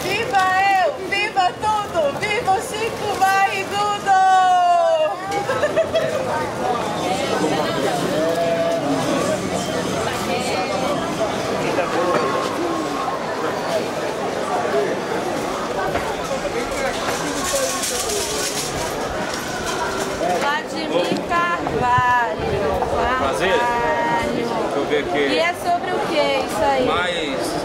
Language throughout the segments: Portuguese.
Viva eu! Viva tudo! Viva o Chico Barrigudo! Vladimir Carvalho. Prazer. Deixa eu ver aqui. E é sobre o que isso aí?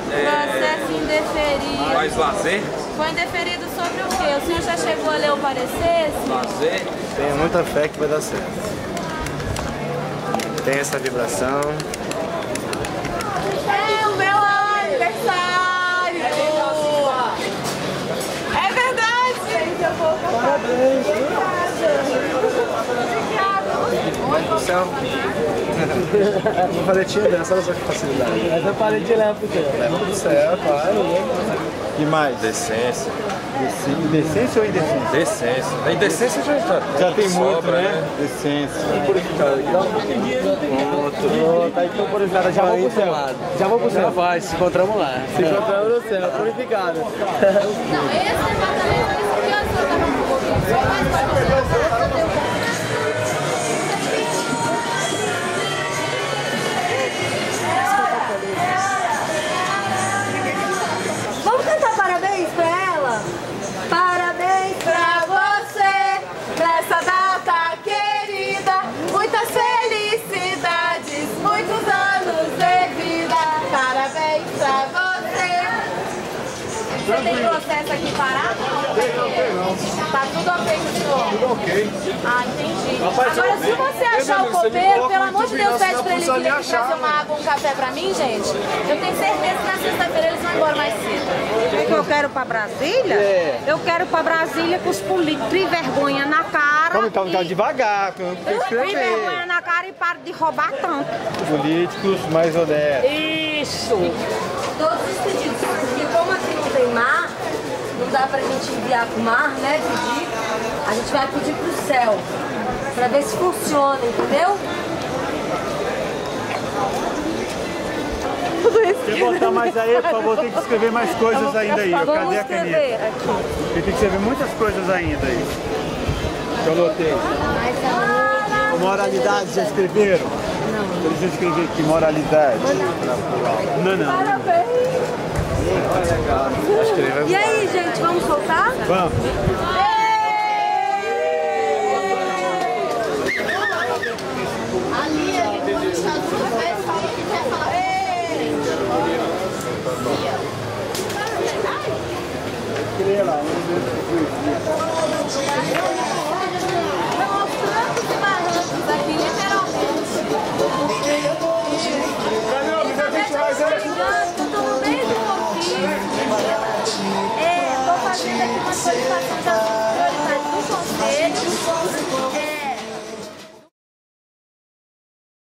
Processo indeferido. Mais lazer? Foi indeferido sobre o quê? O senhor já chegou a ler o parecer? Lazer. Tenho muita fé que vai dar certo. Tem essa vibração. É o meu aniversário! É verdade! Parabéns! Vai pro céu. Vou fazer tia dessa, olha só que facilidade. Essa parede leva pro céu. Leva pro céu, claro. E mais? Decência. Decência ou indecência? Decência. A indecência já tem muito, sobra, né? Decência. Tá aí purificada, já vou pro céu. Já vou pro céu. Vai, se encontramos lá. Se encontramos no céu, purificada. Não, esse departamento é isso que eu sou, tava com o Vamos cantar parabéns pra ela? Parabéns pra você, nessa data querida. Muitas felicidades, muitos anos de vida. Parabéns pra você. Você tem processo aqui parado? Não. Tá tudo ok com o senhor? Tudo ok. Ah, entendi. Agora, se você achar o copeiro, pelo amor de Deus, pede pra ele vir aqui trazer uma água, um café pra mim, gente. Eu tenho certeza que na sexta-feira eles vão embora mais cedo. O que eu quero pra Brasília? É. Eu quero pra Brasília com os políticos tem vergonha na cara. Vamos calma devagar, tem que Tem escrever. vergonha na cara e para de roubar tanto. Políticos mais honestos. Isso! Todos os pedidos, porque como aqui não tem mar, não dá pra gente enviar pro mar, né, pedir, a gente vai pedir pro céu, pra ver se funciona, entendeu? Se botar mais aí, por favor, tem que escrever mais coisas ainda aí. Cadê a caneta? Tem que escrever muitas coisas ainda aí. Eu anotei. Moralidade, já escreveram? Não. Deixa eu escrever aqui, moralidade. Não. E aí, gente, vamos soltar? Vamos. Tô fazendo aqui uma solicitação de